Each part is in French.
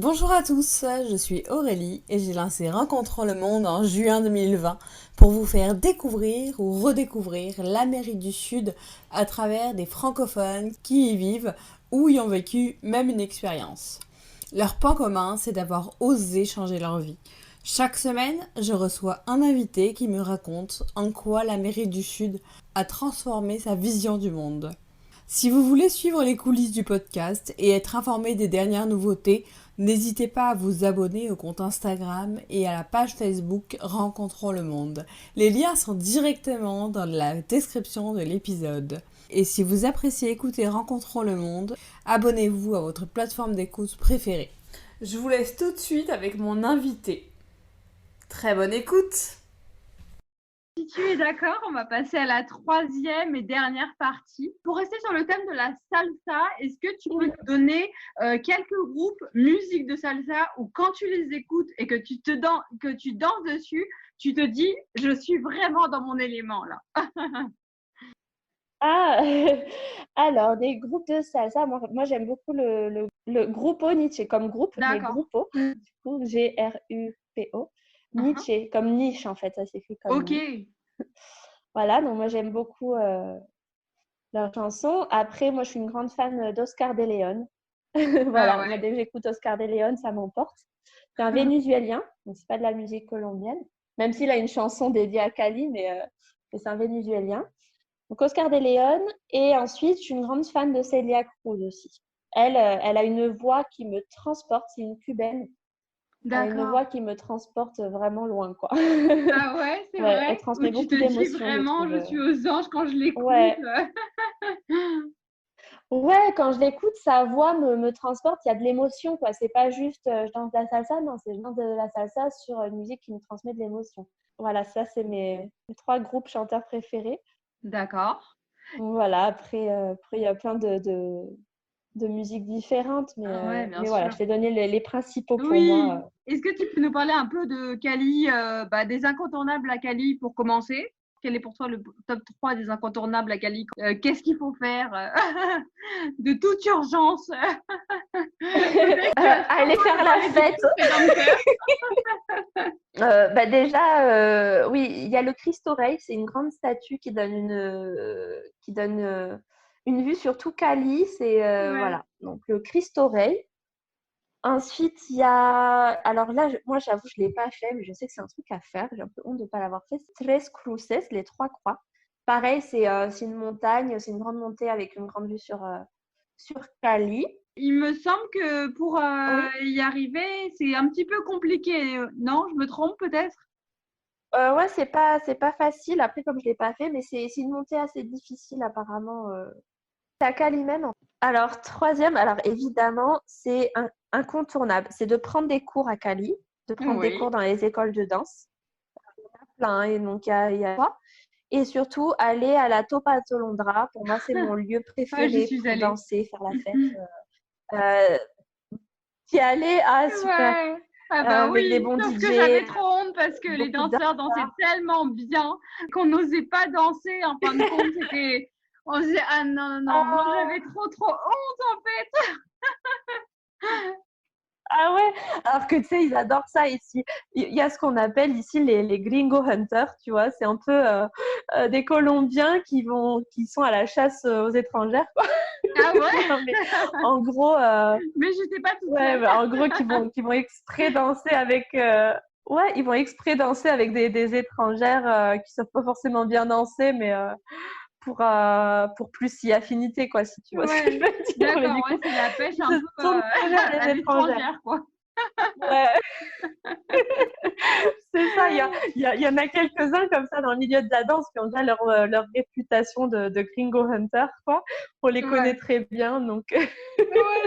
Bonjour à tous, je suis Aurélie et j'ai lancé Rencontrons le monde en juin 2020 pour vous faire découvrir ou redécouvrir l'Amérique du Sud à travers des francophones qui y vivent ou y ont vécu même une expérience. Leur point commun, c'est d'avoir osé changer leur vie. Chaque semaine, je reçois un invité qui me raconte en quoi l'Amérique du Sud a transformé sa vision du monde. Si vous voulez suivre les coulisses du podcast et être informé des dernières nouveautés, n'hésitez pas à vous abonner au compte Instagram et à la page Facebook Rencontrons le monde. Les liens sont directement dans la description de l'épisode. Et si vous appréciez écouter Rencontrons le monde, abonnez-vous à votre plateforme d'écoute préférée. Je vous laisse tout de suite avec mon invité. Très bonne écoute! Si tu es d'accord, on va passer à la troisième et dernière partie. Pour rester sur le thème de la salsa, est-ce que tu peux nous donner quelques groupes musique de salsa où quand tu les écoutes et que tu danses dessus, tu te dis je suis vraiment dans mon élément là. Ah, alors, des groupes de salsa, moi j'aime beaucoup le Grupo Nietzsche comme groupe, mais D'accord. Grupo, du coup, Grupo, Nietzsche, comme niche en fait, ça s'écrit comme. Ok. Voilà, donc moi j'aime beaucoup leurs chansons. Après, moi je suis une grande fan d'Oscar de Leon. Voilà, Ah moi ouais. dès que j'écoute Oscar de Leon, ça m'emporte. C'est un Vénézuélien, donc c'est pas de la musique colombienne, même s'il a une chanson dédiée à Cali, mais c'est un Vénézuélien. Donc Oscar de Leon. Et ensuite, je suis une grande fan de Celia Cruz aussi. Elle a une voix qui me transporte, c'est une cubaine. Elle a une D'accord. voix qui me transporte vraiment loin, quoi. Ah ouais, c'est Ouais, elle vrai. Où transmet tu beaucoup te dis d'émotions, je vraiment trouve. je suis aux anges quand je l'écoute. Ouais, ouais, quand je l'écoute, sa voix me transporte, il y a de l'émotion, quoi. C'est pas juste je danse de la salsa, non, c'est je danse de la salsa sur une musique qui me transmet de l'émotion. Voilà, ça, c'est mes trois groupes chanteurs préférés. D'accord. Voilà, après, il y a plein de musiques différentes, Ah ouais, bien mais voilà, sûr. je t'ai donné les principaux pour Oui. moi. Est-ce que tu peux nous parler un peu de Cali, des incontournables à Cali pour commencer? Quel est pour toi le top 3 des incontournables à Cali? Qu'est-ce qu'il faut faire de toute urgence? Peut-être sans Aller faire la parler du fête. Christ Rédempteur. Déjà, oui, il y a le Cristo Rey, c'est une grande statue qui donne une vue sur tout Cali. C'est Ouais. voilà, donc le Cristo Rey. Ensuite, il y a, alors là, moi j'avoue, je ne l'ai pas fait, mais je sais que c'est un truc à faire. J'ai un peu honte de ne pas l'avoir fait. C'est Tres Cruces, les trois croix. Pareil, c'est une montagne, c'est une grande montée avec une grande vue sur Cali. Il me semble que pour Oui. y arriver, c'est un petit peu compliqué. Non, je me trompe peut-être? Ouais, c'est pas facile. Après, comme je l'ai pas fait, mais c'est une montée assez difficile apparemment. C'est à Cali même. Alors, troisième, alors évidemment, c'est incontournable. C'est de prendre des cours à Cali, de prendre des Oui. cours dans les écoles de danse. Plein, hein, et donc il y a ça. Et surtout, aller à la Topa Tolondra. Pour moi, c'est mon lieu Ouais, j'y préféré suis pour allée. danser, faire la fête. Euh, T'y allais? Ah, super. Ouais. Ah bah Avec des oui, bons sauf que DJ, j'avais trop honte parce que les beaucoup danseurs dansaient tellement bien qu'on n'osait pas danser. En fin de compte, on se disait, ah non, non, non, moi d'artistes. j'avais trop honte en fait. Ah ouais, alors que tu sais, ils adorent ça ici. Il y a ce qu'on appelle ici les gringo hunters, tu vois, c'est un peu des Colombiens qui sont à la chasse aux étrangères, quoi. Ah ouais, Non, mais en gros, mais j'étais pas toute ouais, seule. bah, en gros, qui vont exprès danser avec, ouais, ils vont exprès danser avec des étrangères qui savent pas forcément bien danser, mais pour plus y affinité, quoi, si tu vois ce que je Ouais, veux dire. Mais d'accord, du ouais, coup, c'est la pêche ils un se peu tournent que vers à les étrangères. l'étrangère, quoi. Ouais. C'est ça, il y en a quelques-uns comme ça dans le milieu de la danse qui ont déjà leur réputation de gringo hunter, quoi. On les connaît Ouais, très bien, donc ouais,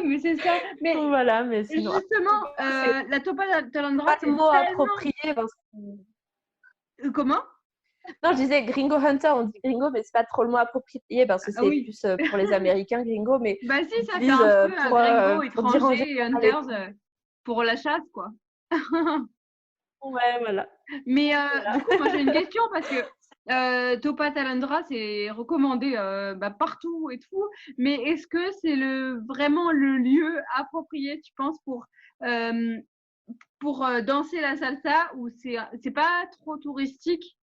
mais c'est ça. Mais voilà, mais sinon, justement, c'est la Topa Talandra, pas le c'est mot tellement. approprié. Comment? Non, je disais gringo hunter, on dit gringo, mais c'est pas trop le mot approprié parce que Ah c'est oui. plus pour les Américains, gringo, mais Bah on si, ça fait utilise un peu gringo, pour dire en étranger et général. hunters pour la chasse, quoi. Ouais, voilà. Mais Voilà. du coup, moi j'ai une question parce que Topa Talendra, c'est recommandé partout et tout, mais est-ce que c'est vraiment le lieu approprié, tu penses, pour danser la salsa, ou c'est pas trop touristique?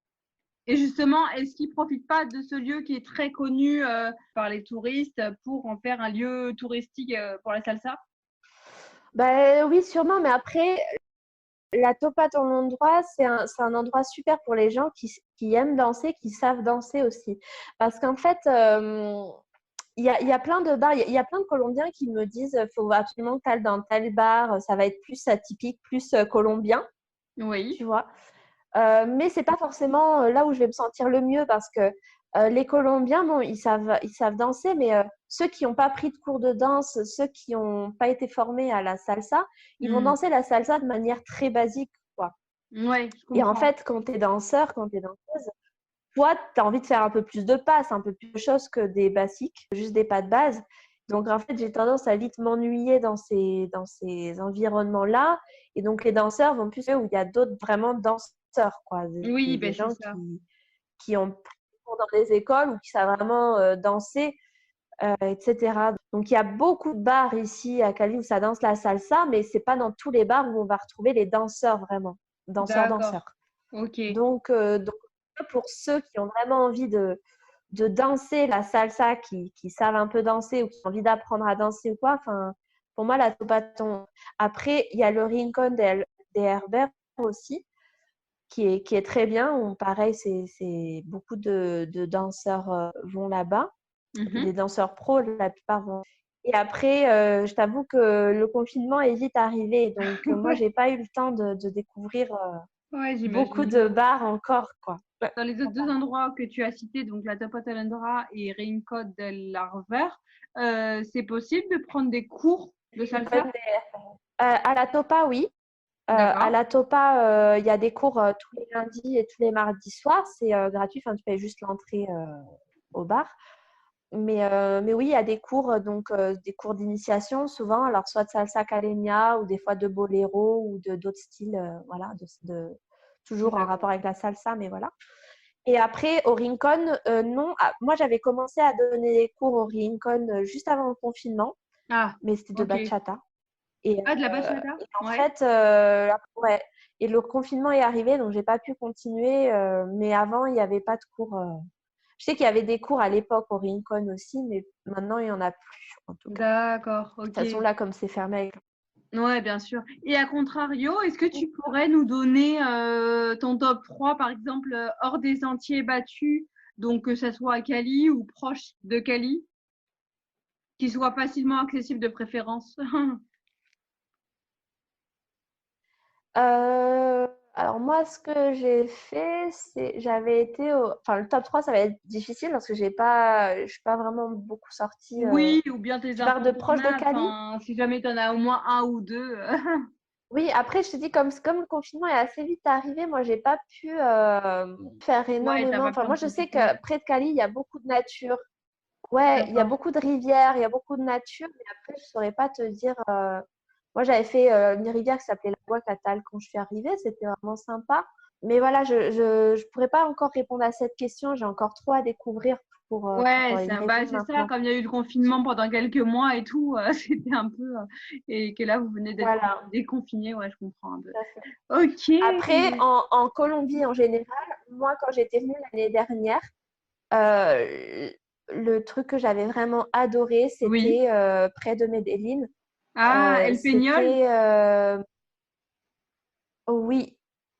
Et justement, est-ce qu'ils profitent pas de ce lieu qui est très connu par les touristes pour en faire un lieu touristique pour la salsa? Bah, oui, sûrement, mais après, la Topa dans l'endroit, c'est un endroit super pour les gens qui aiment danser, qui savent danser aussi. Parce qu'en fait, il y a plein de bars, il y a plein de Colombiens qui me disent faut absolument que tu ailles dans tel bar, ça va être plus atypique, plus colombien, Oui. tu vois. Mais c'est pas forcément là où je vais me sentir le mieux parce que les Colombiens, bon, ils savent danser, mais ceux qui n'ont pas pris de cours de danse, ceux qui n'ont pas été formés à la salsa, ils vont Mm. danser la salsa de manière très basique, quoi. Ouais, je Et en comprends. fait, quand tu es danseur, quand tu es danseuse, toi, tu as envie de faire un peu plus de passes, un peu plus de choses que des basiques, juste des pas de base. Donc, en fait, j'ai tendance à vite m'ennuyer dans ces environnements-là. Et donc, les danseurs vont plus où il y a d'autres vraiment danseurs, quoi. Oui, Des ben c'est gens ça. qui ont pris des cours dans des écoles ou qui savent vraiment danser, etc. Donc, il y a beaucoup de bars ici à Cali où ça danse la salsa, mais c'est pas dans tous les bars où on va retrouver les danseurs vraiment, danseurs. D'accord. Ok. Donc, pour ceux qui ont vraiment envie de danser la salsa, qui savent un peu danser ou qui ont envie d'apprendre à danser ou quoi, enfin, pour moi, la topaton. Après, il y a le Rincon des Herbert aussi, qui est très bien. Où, pareil, c'est beaucoup de danseurs vont là-bas. Mhm. Des danseurs pros, la plupart vont. Et après, je t'avoue que le confinement est vite arrivé. Donc, moi, Ouais, j'ai pas eu le temps de découvrir ouais, beaucoup j'imagine de bien. bars encore, quoi. Ouais. Dans les autres deux endroits que tu as cités, donc la Topa Talendra et Rincon del Larver, c'est possible de prendre des cours de salsa? À la Topa, oui. À D'accord. la Topa, il y a des cours tous les lundis et tous les mardis soirs. C'est gratuit, enfin, tu payes juste l'entrée au bar. Mais oui, il y a des cours, des cours d'initiation souvent, alors soit de salsa caleña ou des fois de boléro ou d'autres styles, voilà, toujours en rapport D'accord. avec la salsa, mais voilà. Et après, au Rincon, non. Ah, moi, j'avais commencé à donner des cours au Rincon juste avant le confinement, Ah, mais c'était de ok. bachata. Et, Ah, de la bachata? en Ouais. fait, ouais. Et le confinement est arrivé, donc j'ai pas pu continuer. Mais avant, il n'y avait pas de cours. Je sais qu'il y avait des cours à l'époque au Rincon aussi, mais maintenant, il n'y en a plus, en tout cas. D'accord, De toute ok. façon, là, comme c'est fermé avec. Ouais, bien sûr. Et à contrario, est-ce que tu pourrais nous donner ton top 3, par exemple, hors des sentiers battus, donc que ça soit à Cali ou proche de Cali, qui soit facilement accessible de préférence? Euh, alors moi, ce que j'ai fait, j'avais été enfin, le top 3 ça va être difficile parce que je suis pas vraiment beaucoup sortie. Oui, ou bien tes Tu parles de proche de incontournables, Cali? enfin, si jamais tu en as au moins un ou deux. Oui, après, je te dis, comme le confinement est assez vite arrivé, moi, j'ai pas pu faire Ouais, t'as énormément. pas pu Enfin, en moi, je sais profiter. que près de Cali, il y a beaucoup de nature. Ouais, il y a D'accord. beaucoup de rivières, il y a beaucoup de nature, mais après, je saurais pas te dire. Moi, j'avais fait une rivière qui s'appelait la Guacatal quand je suis arrivée, c'était vraiment sympa. Mais voilà, je pourrais pas encore répondre à cette question, j'ai encore trop à découvrir Ouais, pour y répondre c'est ça, maintenant. comme il y a eu le confinement pendant quelques mois et tout, c'était un peu. Et que là, vous venez d'être Voilà. déconfiné, ouais, je comprends un peu. Tout à fait. Ok. Après, en Colombie en général, moi, quand j'étais venue l'année dernière, Euh, le truc que j'avais vraiment adoré, Oui. c'était près de Medellín. Ah, El Peñol? C'était, oui,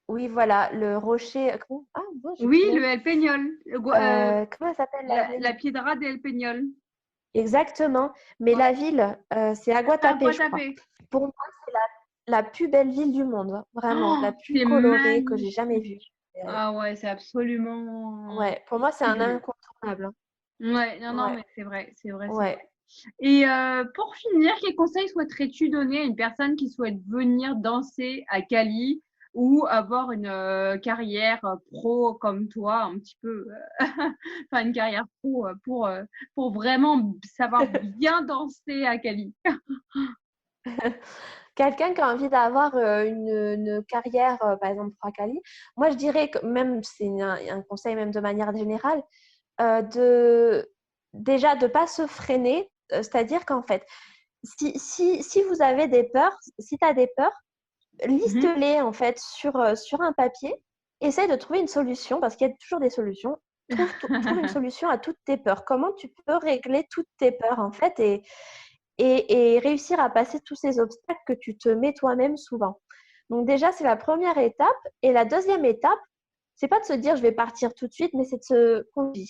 oui, voilà, le rocher. Ah, bon, j'ai Oui, plus le le nom. El Peñol. Comment ça s'appelle la La ville? Piedra de El Peñol. Exactement. Mais Ouais. la ville, c'est À Aguatapé, je crois. Guatapé. Pour moi, c'est la plus belle ville du monde, vraiment, Oh, la plus c'est colorée que j'ai jamais vue. magnifique. Ah ouais, c'est absolument Ouais, pour moi, c'est un fabuleux. incontournable, hein. Ouais, non, non, Ouais, mais c'est vrai, c'est vrai, c'est ouais. vrai. Et pour finir, quels conseils souhaiterais-tu donner à une personne qui souhaite venir danser à Cali ou avoir une carrière pro comme toi, un petit peu, enfin une carrière pro pour vraiment savoir bien danser à Cali? quelqu'un qui a envie d'avoir une carrière, par exemple, pour Akali, moi, je dirais que même, c'est un conseil même de manière générale, déjà de ne pas se freiner. C'est-à-dire qu'en fait, si vous avez des peurs, si tu as des peurs, liste-les en fait sur un papier. Essaye de trouver une solution parce qu'il y a toujours des solutions. Trouve une solution à toutes tes peurs. Comment tu peux régler toutes tes peurs en fait et réussir à passer tous ces obstacles que tu te mets toi-même souvent. Donc déjà, c'est la première étape. Et la deuxième étape, c'est pas de se dire je vais partir tout de suite, mais c'est de se conduire.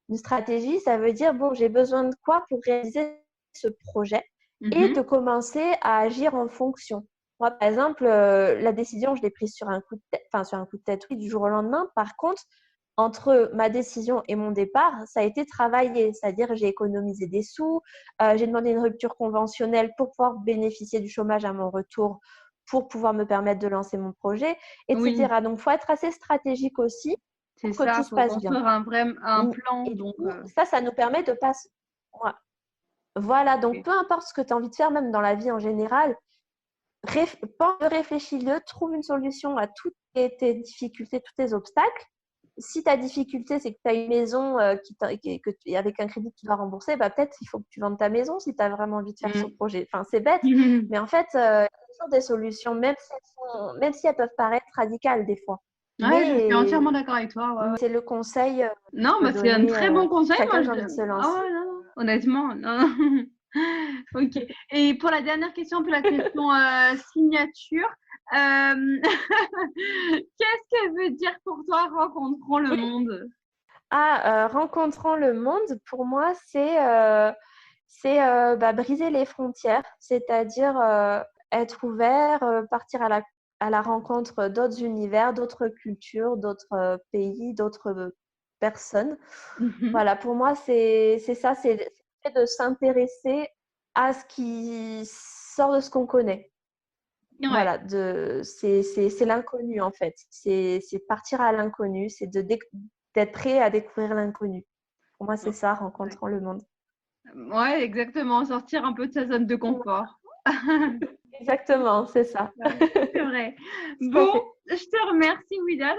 Une stratégie, ça veut dire bon, j'ai besoin de quoi pour réaliser ce projet et de commencer à agir en fonction. Moi, par exemple, la décision, je l'ai prise sur un coup de tête, enfin sur un coup de tête, oui, du jour au lendemain. Par contre, entre ma décision et mon départ, ça a été travaillé, c'est-à-dire j'ai économisé des sous, j'ai demandé une rupture conventionnelle pour pouvoir bénéficier du chômage à mon retour, pour pouvoir me permettre de lancer mon projet, etc. Oui, Donc, il faut être assez stratégique aussi c'est pour que ça, tout il se faut passe bien. construire un plan. Et du Donc, coup, ça nous permet de passer. Voilà, donc ok. peu importe ce que tu as envie de faire, même dans la vie en général, réfléchis-le, trouve une solution à toutes tes difficultés, tous tes obstacles. Si ta difficulté, c'est que tu as une maison avec un crédit que tu dois rembourser, bah, peut-être il faut que tu vendes ta maison si tu as vraiment envie de faire ce projet. Enfin, c'est bête, mais en fait, il y a toujours des solutions, même si elles peuvent paraître radicales des fois. Ouais, je suis entièrement Mais d'accord avec toi. Ouais, ouais. c'est le conseil que Non, je peux bah, c'est un donner très bon conseil. quelqu'un Moi, qui a envie de se ah lancer. ouais, non, non, honnêtement, non. Ok. Et pour la dernière question, un peu la question signature, qu'est-ce qu'elle veut dire pour toi, rencontrons le monde? Rencontrant le monde, pour moi, c'est briser les frontières, c'est-à-dire être ouvert, partir à la rencontre d'autres univers, d'autres cultures, d'autres pays, d'autres personnes. Voilà, pour moi, c'est ça, c'est le fait de s'intéresser à ce qui sort de ce qu'on connaît. Ouais, Voilà, c'est l'inconnu en fait. C'est partir à l'inconnu, c'est d'être prêt à découvrir l'inconnu. Pour moi, c'est ça, ouais. rencontrant le monde. Ouais, exactement. Sortir un peu de sa zone de confort. Exactement, c'est ça. C'est vrai. Tout à Bon, fait. je te remercie, Widad.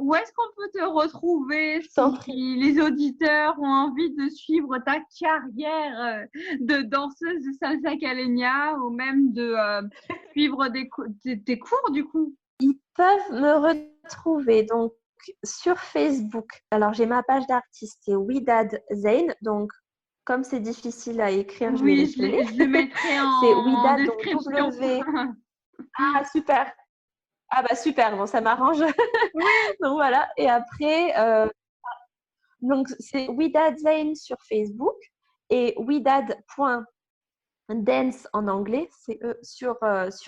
Où est-ce qu'on peut te retrouver Je t'en si prie. les auditeurs ont envie de suivre ta carrière de danseuse de salsa caleña ou même de suivre tes cours du coup? Ils peuvent me retrouver donc sur Facebook. Alors, j'ai ma page d'artiste, c'est Widad Zain. Donc, comme c'est difficile à écrire, je vais Oui, l'épeler. je le mettrai C'est en Widad, donc description. W. Ah, super. Ah, bah super, bon, ça m'arrange. Oui, Donc, voilà. Et après, donc, c'est Widad Zain sur Facebook et widad.dance en anglais, sur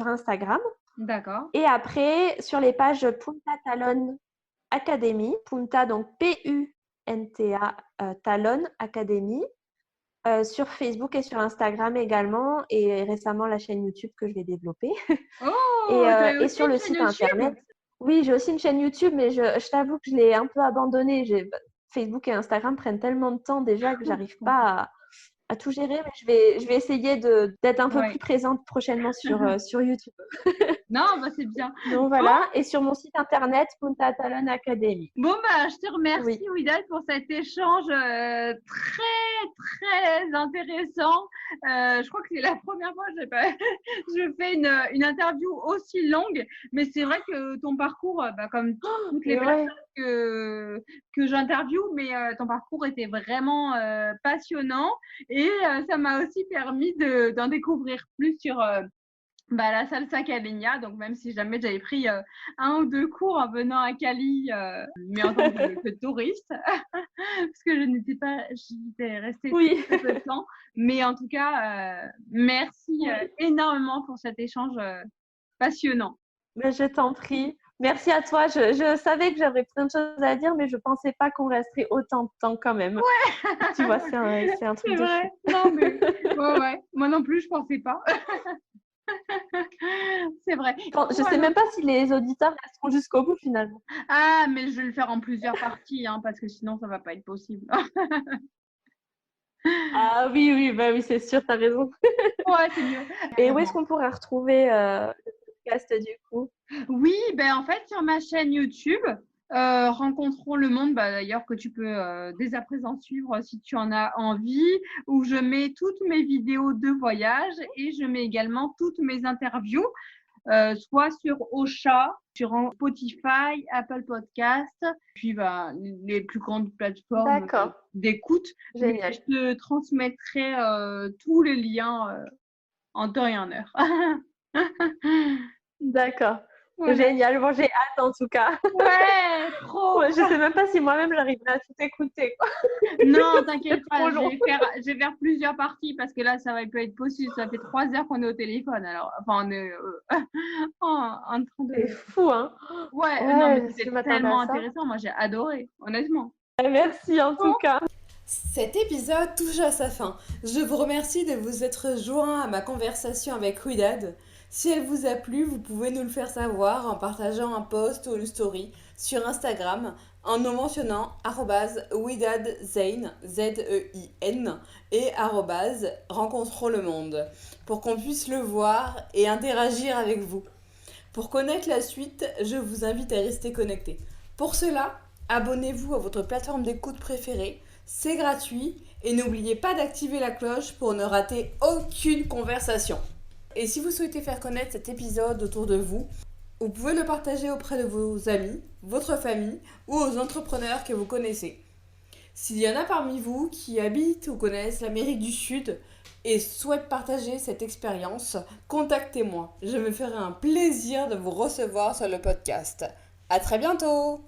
Instagram. d'accord. Et après, sur les pages Punta Talon Academy, Punta, donc Punta, Talon Academy, sur Facebook et sur Instagram également, et récemment la chaîne YouTube que je vais développer. Oh, tu as Et aussi sur une le chaîne site YouTube? internet. Oui, j'ai aussi une chaîne YouTube, mais je t'avoue que je l'ai un peu abandonnée. Facebook et Instagram prennent tellement de temps déjà que Je j'arrive comprends. pas à tout gérer, mais je vais essayer d'être un peu plus Ouais. présente prochainement sur YouTube. Non, bah c'est bien. Donc Bon, voilà, et sur mon site internet, Punta Talon Academy. bon, bah, je te remercie, Oui, Widad, pour cet échange très, très intéressant. Je crois que c'est la première fois que je fais une interview aussi longue, mais c'est vrai que ton parcours, bah, comme toutes les mais ouais, personnes que j'interviewe, mais ton parcours était vraiment passionnant et ça m'a aussi permis d'en découvrir plus sur bah, la salsa caleña, donc même si jamais j'avais pris un ou deux cours en venant à Cali, mais en tant que touriste, parce que j'étais restée oui. très peu de temps. Mais en tout cas, merci énormément pour cet échange passionnant. Mais je t'en prie. Merci à toi. Je savais que j'avais plein de choses à dire, mais je pensais pas qu'on resterait autant de temps quand même. Tu vois, c'est un truc C'est de fou. vrai. Non, mais ouais, moi non plus, je pensais pas. C'est vrai. Je sais même pas si les auditeurs resteront jusqu'au bout finalement. Ah, mais je vais le faire en plusieurs parties, hein, parce que sinon, ça va pas être possible. Ah oui, oui, bah oui, c'est sûr, t'as raison. Ouais, c'est mieux. Et où est-ce qu'on pourrait retrouver le podcast du coup? Oui, ben en fait, sur ma chaîne YouTube, Rencontrons le monde, bah, d'ailleurs que tu peux dès à présent suivre si tu en as envie, où je mets toutes mes vidéos de voyage et je mets également toutes mes interviews, soit sur Ocha, sur Spotify, Apple Podcast, puis bah, les plus grandes plateformes D'accord, d'écoute. Mais génial. je te transmettrai tous les liens en temps et en heure. D'accord. Voilà. Génial. Bon, j'ai hâte en tout cas. Ouais, trop. Ouais, je sais même pas si moi-même j'arriverai à tout écouter, quoi. Non, C'est t'inquiète trop pas, long. je vais faire plusieurs parties parce que là, ça va pas être possible. Ça fait 3 heures qu'on est au téléphone. Alors, enfin, on est en train C'est de. fou, hein. Ouais, non, mais Ouais, si je c'était m'attendais à tellement ça. intéressant. Moi, j'ai adoré, honnêtement. Merci en tout cas. Cet épisode touche à sa fin. Je vous remercie de vous être joint à ma conversation avec Widad. Si elle vous a plu, vous pouvez nous le faire savoir en partageant un post ou une story sur Instagram en nous mentionnant @widadzein, Z-E-I-N, et rencontrons le monde pour qu'on puisse le voir et interagir avec vous. Pour connaître la suite, je vous invite à rester connecté. Pour cela, abonnez-vous à votre plateforme d'écoute préférée, c'est gratuit et n'oubliez pas d'activer la cloche pour ne rater aucune conversation. Et si vous souhaitez faire connaître cet épisode autour de vous, vous pouvez le partager auprès de vos amis, votre famille ou aux entrepreneurs que vous connaissez. S'il y en a parmi vous qui habitent ou connaissent l'Amérique du Sud et souhaitent partager cette expérience, contactez-moi. Je me ferai un plaisir de vous recevoir sur le podcast. À très bientôt!